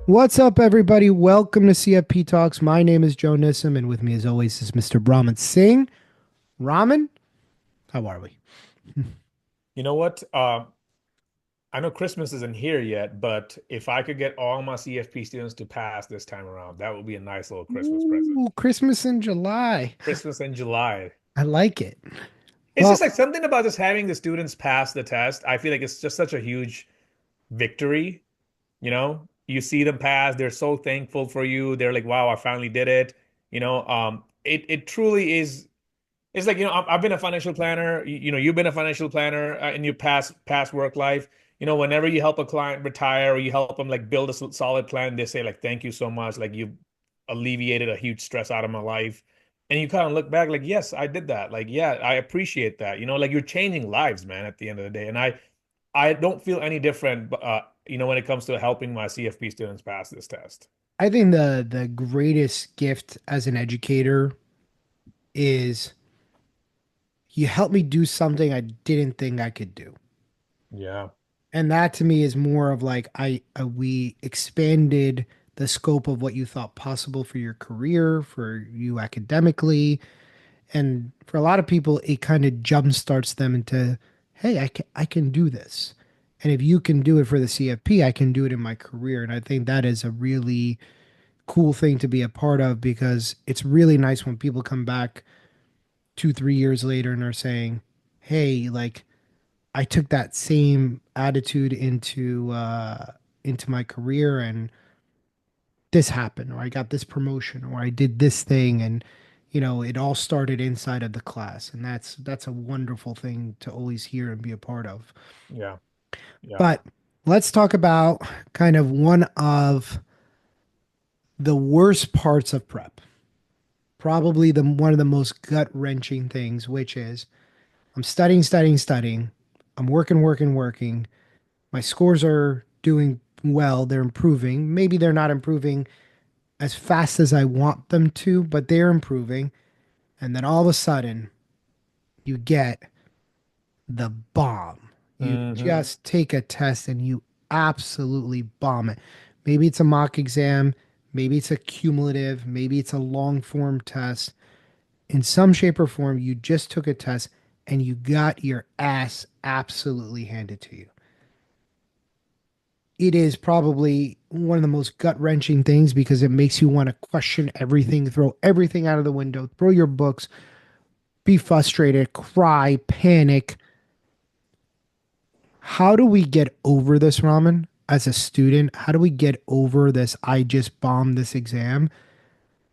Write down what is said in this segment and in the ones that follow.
What's up, everybody? Welcome to CFP Talks. My name is Joe Nissim, and with me, as always, is Mr. Brahman Singh. Raman, how are we? You know what? I know Christmas isn't here yet, but if I could get all my CFP students to pass this time around, that would be a nice little Christmas present. Ooh, Christmas in July. Christmas in July. I like it. It's Well, just like something about just having the students pass the test. I feel like it's just such a huge victory. You know, you see them pass, they're so thankful for you. They're like, wow, I finally did it. It truly is. It's like, I've been a financial planner. You've been a financial planner in your past work life. Whenever you help a client retire or you help them like build a solid plan, they say like, thank you so much. Like you've alleviated a huge stress out of my life. And you kind of look back like, yes, I did that. Like, yeah, I appreciate that. Like you're changing lives, man, at the end of the day. And I don't feel any different, when it comes to helping my CFP students pass this test. I think the greatest gift as an educator is you helped me do something I didn't think I could do. Yeah. And that to me is more of like we expanded the scope of what you thought possible for your career, for you academically. And for a lot of people, it kind of jump starts them into, hey, I can do this. And if you can do it for the CFP, I can do it in my career. And I think that is a really cool thing to be a part of because it's really nice when people come back 2, 3 years later and are saying, hey, like I took that same attitude into my career and this happened, or I got this promotion, or I did this thing, and it all started inside of the class, and that's a wonderful thing to always hear and be a part of. Yeah. Yeah. But let's talk about kind of one of the worst parts of prep, probably the one of the most gut wrenching things, which is I'm studying, studying, studying. I'm working, working, working. My scores are doing well. They're improving. Maybe they're not improving as fast as I want them to, but they're improving. And then all of a sudden, you get the bomb. You Hmm. just take a test and you absolutely bomb it. Maybe it's a mock exam, maybe it's a cumulative, maybe it's a long form test. In some shape or form, you just took a test and you got your ass absolutely handed to you. It is probably one of the most gut wrenching things because it makes you want to question everything, throw everything out of the window, throw your books, be frustrated, cry, panic. How do we get over this, Raman, as a student? How do we get over this? I just bombed this exam.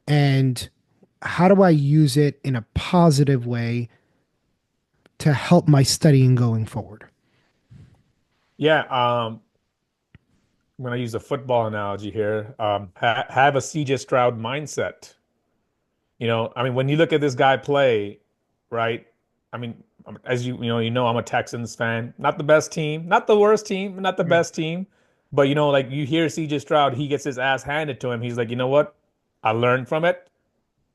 And how do I use it in a positive way to help my studying going forward? Yeah. I'm going to use a football analogy here. Have a CJ Stroud mindset. I mean, when you look at this guy play, right? I mean, as I'm a Texans fan. Not the best team, not the worst team, not the Mm. best team. But like you hear CJ Stroud, he gets his ass handed to him. He's like, you know what? I learned from it.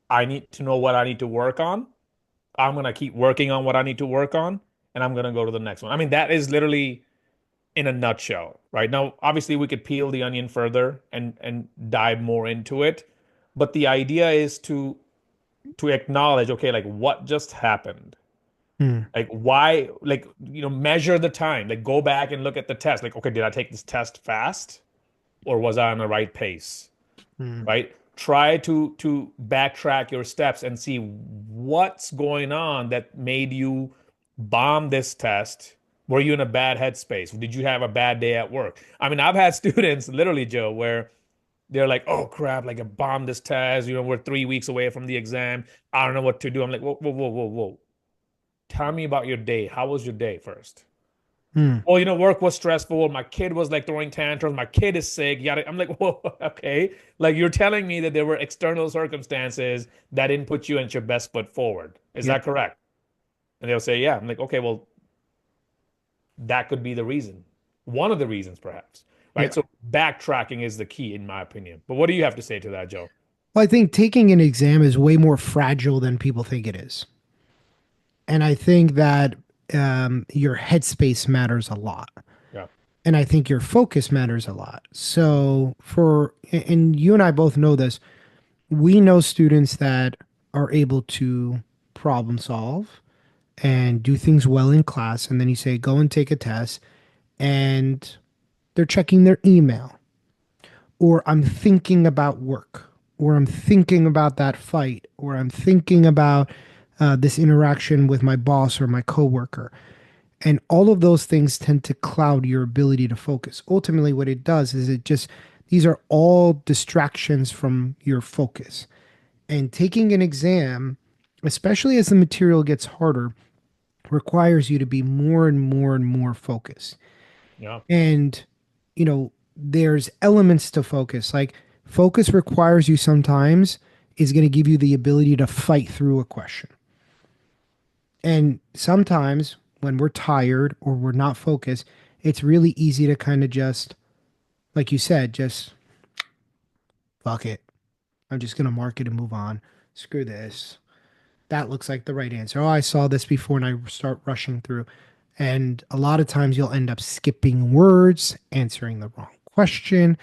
I need to know what I need to work on. I'm gonna keep working on what I need to work on, and I'm gonna go to the next one. I mean, that is literally in a nutshell, right? Now, obviously, we could peel the onion further and dive more into it, but the idea is to acknowledge, okay, like what just happened? Hmm. Like why, like, measure the time, like go back and look at the test. Like, okay, did I take this test fast or was I on the right pace? Hmm. Right? Try to backtrack your steps and see what's going on that made you bomb this test. Were you in a bad headspace? Did you have a bad day at work? I mean, I've had students literally, Joe, where they're like, "Oh crap! Like I bombed this test. We're 3 weeks away from the exam. I don't know what to do." I'm like, "Whoa, whoa, whoa, whoa, whoa! Tell me about your day. How was your day first?" Hmm. Well, work was stressful. My kid was like throwing tantrums. My kid is sick. Yada. I'm like, whoa, okay. Like you're telling me that there were external circumstances that didn't put you at your best foot forward. Is Yep. that correct? And they'll say, yeah. I'm like, okay, well, that could be the reason. One of the reasons, perhaps. Right. Yeah. So backtracking is the key, in my opinion. But what do you have to say to that, Joe? Well, I think taking an exam is way more fragile than people think it is. And I think that your headspace matters a lot. Yeah. And I think your focus matters a lot. So and you and I both know this, we know students that are able to problem solve and do things well in class. And then you say, go and take a test, and they're checking their email, or I'm thinking about work, or I'm thinking about that fight, or I'm thinking about this interaction with my boss or my coworker. And all of those things tend to cloud your ability to focus. Ultimately, what it does is these are all distractions from your focus. And taking an exam, especially as the material gets harder, requires you to be more and more and more focused. Yeah. And, there's elements to focus. Like focus requires you sometimes is going to give you the ability to fight through a question. And sometimes when we're tired or we're not focused, it's really easy to kind of just, like you said, just fuck it. I'm just going to mark it and move on. Screw this. That looks like the right answer. Oh, I saw this before, and I start rushing through. And a lot of times you'll end up skipping words, answering the wrong question.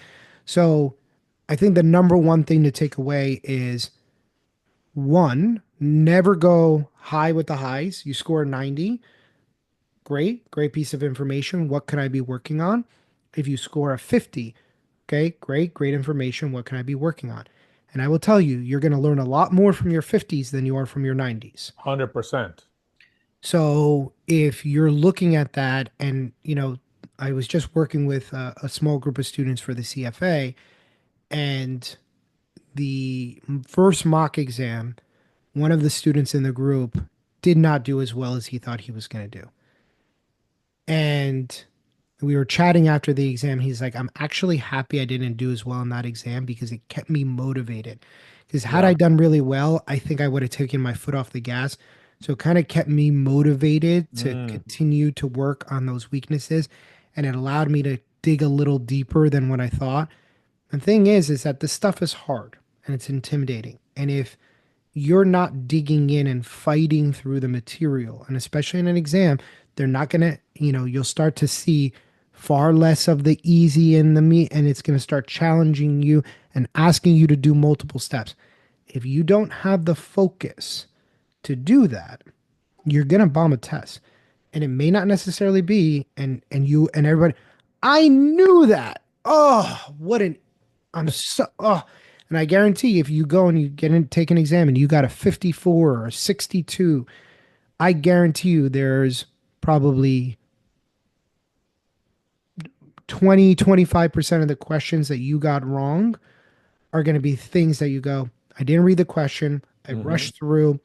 So I think the number one thing to take away is one, never go high with the highs. You score 90. Great, great piece of information. What can I be working on? If you score a 50, okay, great, great information. What can I be working on? And I will tell you, you're going to learn a lot more from your 50s than you are from your 90s. 100%. So if you're looking at that, and I was just working with a small group of students for the CFA, and the first mock exam, one of the students in the group did not do as well as he thought he was going to do. And we were chatting after the exam. He's like, I'm actually happy I didn't do as well in that exam because it kept me motivated. Because had I Yeah. done really well, I think I would have taken my foot off the gas. So it kind of kept me motivated to Mm, continue to work on those weaknesses. And it allowed me to dig a little deeper than what I thought. The thing is that this stuff is hard and it's intimidating. And if you're not digging in and fighting through the material, and especially in an exam, they're not going to, you'll start to see far less of the easy and the meat, and it's going to start challenging you and asking you to do multiple steps. If you don't have the focus to do that, you're going to bomb a test. And it may not necessarily be, and you and everybody, I knew that. Oh, what an and I guarantee if you go and you take an exam and you got a 54 or a 62, I guarantee you there's probably 20-25% of the questions that you got wrong are going to be things that you go, I didn't read the question, I hmm rushed through,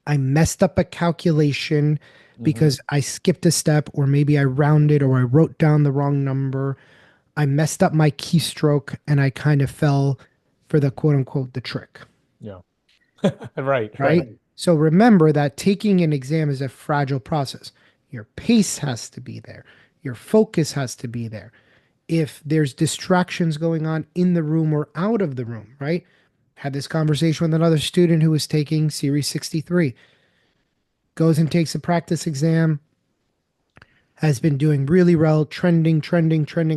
I messed up a calculation hmm because I skipped a step, or maybe I rounded, or I wrote down the wrong number. I messed up my keystroke and I kind of fell for the quote unquote the trick. Yeah. Right, Right? right. So remember that taking an exam is a fragile process. Your pace has to be there, your focus has to be there. If there's distractions going on in the room or out of the room, right? Had this conversation with another student who was taking Series 63, goes and takes a practice exam, has been doing really well, trending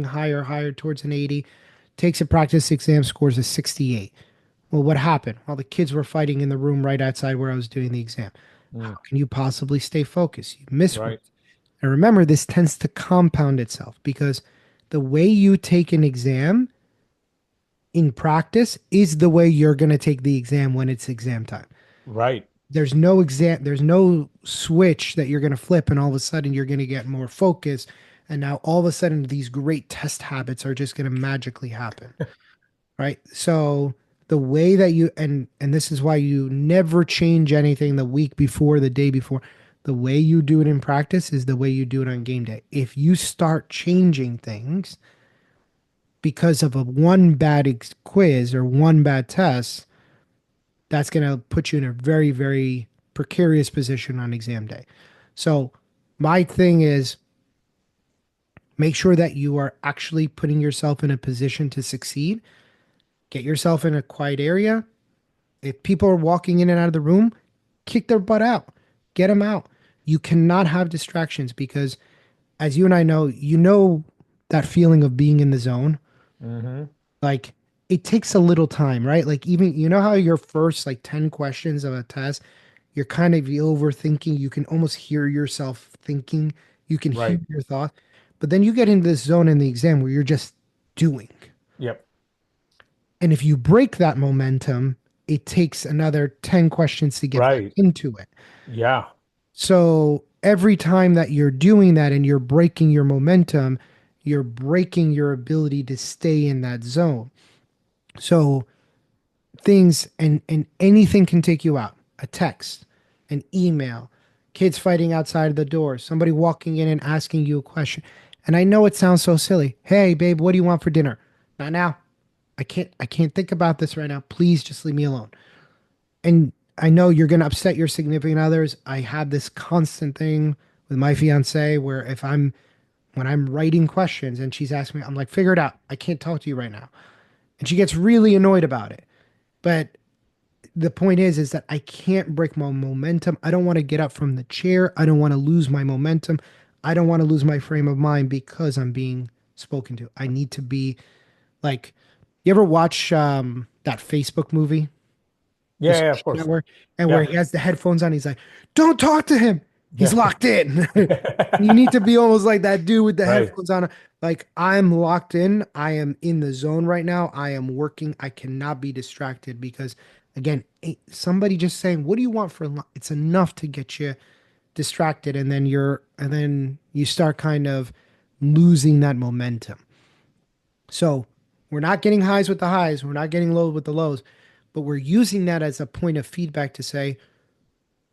higher, higher towards an 80, takes a practice exam, scores a 68. Well, what happened? Well, the kids were fighting in the room right outside where I was doing the exam. How Mm, can you possibly stay focused? You miss words. right, And remember, this tends to compound itself because the way you take an exam in practice is the way you're going to take the exam when it's exam time. right. There's no switch that you're going to flip and all of a sudden you're going to get more focus. And now all of a sudden these great test habits are just going to magically happen. Right? So the way that and this is why you never change anything the week before, the day before. The way you do it in practice is the way you do it on game day. If you start changing things because of a one bad quiz or one bad test, that's going to put you in a very, very precarious position on exam day. So my thing is make sure that you are actually putting yourself in a position to succeed. Get yourself in a quiet area. If people are walking in and out of the room, kick their butt out. Get them out. You cannot have distractions because, as you and I know, that feeling of being in the zone. Hmm. Like it takes a little time, right? Like even you know how your first like 10 questions of a test, you're kind of overthinking, you can almost hear yourself thinking, you can hear Right. your thought. But then you get into this zone in the exam where you're just doing. Yep. And if you break that momentum, it takes another 10 questions to get back Right. into it. Yeah. So every time that you're doing that and you're breaking your momentum, you're breaking your ability to stay in that zone. So things and anything can take you out. A text, an email, kids fighting outside of the door, somebody walking in and asking you a question. And I know it sounds so silly. Hey, babe, what do you want for dinner? Not now. I can't think about this right now. Please just leave me alone. And I know you're going to upset your significant others. I have this constant thing with my fiance where if I'm when I'm writing questions and she's asking me, I'm like, figure it out. I can't talk to you right now. And she gets really annoyed about it. But the point is that I can't break my momentum. I don't want to get up from the chair. I don't want to lose my momentum. I don't want to lose my frame of mind because I'm being spoken to. I need to be like, you ever watch that Facebook movie, The Yeah, yeah, of Social course. Network, and where Yeah. he has the headphones on? He's like, "Don't talk to him. He's Yeah. locked in." You need to be almost like that dude with the Right. headphones on. Like, I'm locked in. I am in the zone right now. I am working. I cannot be distracted because, again, somebody just saying, "What do you want for lunch?" It's enough to get you distracted, and then you start kind of losing that momentum. So we're not getting highs with the highs. We're not getting lows with the lows, but we're using that as a point of feedback to say,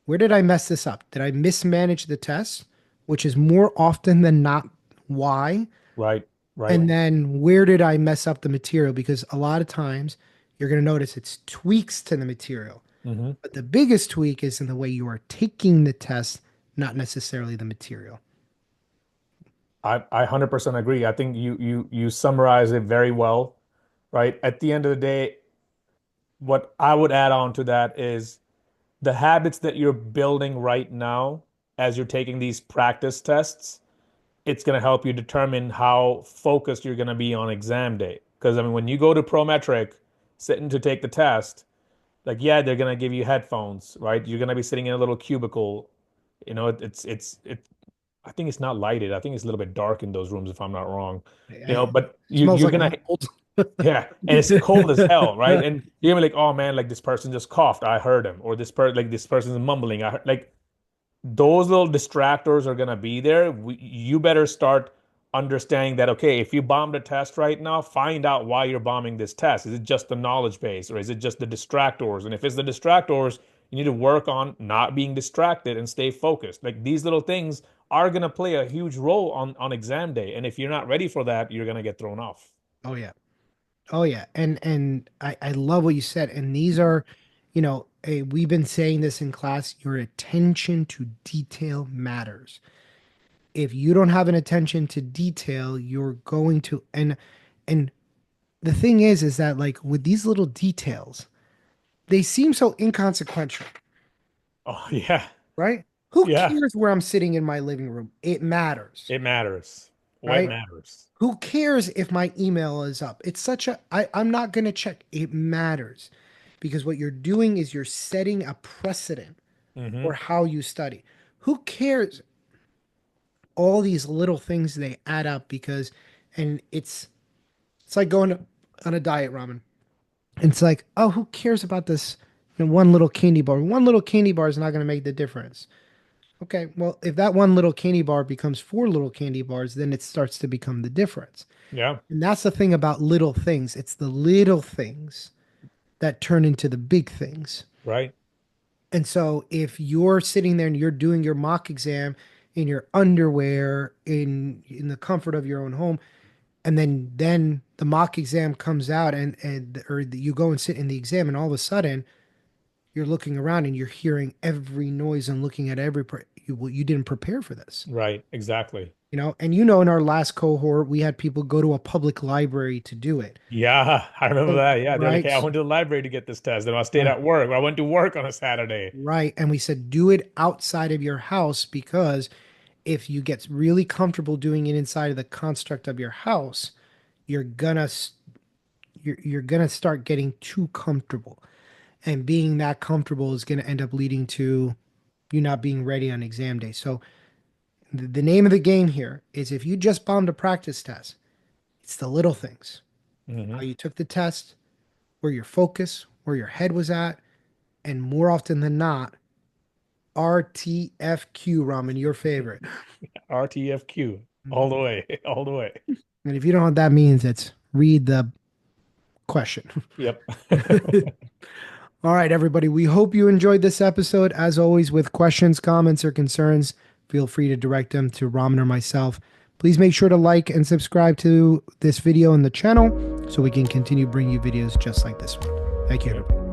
where did I mess this up? Did I mismanage the test? Which is more often than not why. Right. Right. And then where did I mess up the material? Because a lot of times you're going to notice it's tweaks to the material. Hmm. But the biggest tweak is in the way you are taking the test, not necessarily the material. I 100% agree. I think you summarize it very well, right? At the end of the day, what I would add on to that is the habits that you're building right now as you're taking these practice tests, it's going to help you determine how focused you're going to be on exam day. Because I mean, when you go to Prometric, sitting to take the test, like yeah, they're going to give you headphones, right? You're going to be sitting in a little cubicle. You know, it. I think it's not lighted. I think it's a little bit dark in those rooms, if I'm not wrong. You know, It but smells you're like gonna mold. yeah, and it's cold as hell, right? And you're gonna be like, oh man, like this person just coughed, I heard him, or this person is mumbling, I heard, like those little distractors are going to be there. You better start understanding that, okay, if you bombed a test right now, find out why you're bombing this test. Is it just the knowledge base or is it just the distractors? And if it's the distractors, you need to work on not being distracted and stay focused. Like these little things are going to play a huge role on exam day. And if you're not ready for that, you're going to get thrown off. Oh yeah. Oh yeah. And I love what you said. And these are, we've been saying this in class, your attention to detail matters. If you don't have an attention to detail, you're going to and the thing is that like with these little details, they seem so inconsequential, Oh, yeah. right? Who Yeah. cares where I'm sitting in my living room? It matters, It matters. What right? matters? Who cares if my email is up? It's such a I'm not gonna check. It matters because what you're doing is you're setting a precedent Hmm. for how you study. Who cares? All these little things they add up because and it's like going on a diet ramen. It's like, oh, who cares about this one little candy bar? One little candy bar is not going to make the difference. Okay, well, if that one little candy bar becomes four little candy bars, then it starts to become the difference. Yeah. And that's the thing about little things. It's the little things that turn into the big things. Right. And so if you're sitting there and you're doing your mock exam in your underwear in the comfort of your own home, and then the mock exam comes out and you go and sit in the exam and all of a sudden you're looking around and you're hearing every noise and looking at you didn't prepare for this, Right. Exactly. and in our last cohort we had people go to a public library to do it. Yeah, I remember So, that. Yeah, they're like, right. hey, I went to the library to get this test, and I stayed Right. at work. I went to work on a Saturday. Right. And we said, do it outside of your house because if you get really comfortable doing it inside of the construct of your house, you're gonna you're gonna start getting too comfortable, and being that comfortable is gonna end up leading to you not being ready on exam day. So the name of the game here is, if you just bombed a practice test, it's the little things: how Hmm. you took the test, where your focus, where your head was at, and more often than not, RTFQ, Ramen, your favorite. RTFQ all Mhm. the way, all the way. And if you don't know what that means, it's read the question. Yep. All right, everybody. We hope you enjoyed this episode. As always, with questions, comments, or concerns, feel free to direct them to Ramen or myself. Please make sure to like and subscribe to this video and the channel so we can continue bringing you videos just like this one. Thank you, Yep. everybody.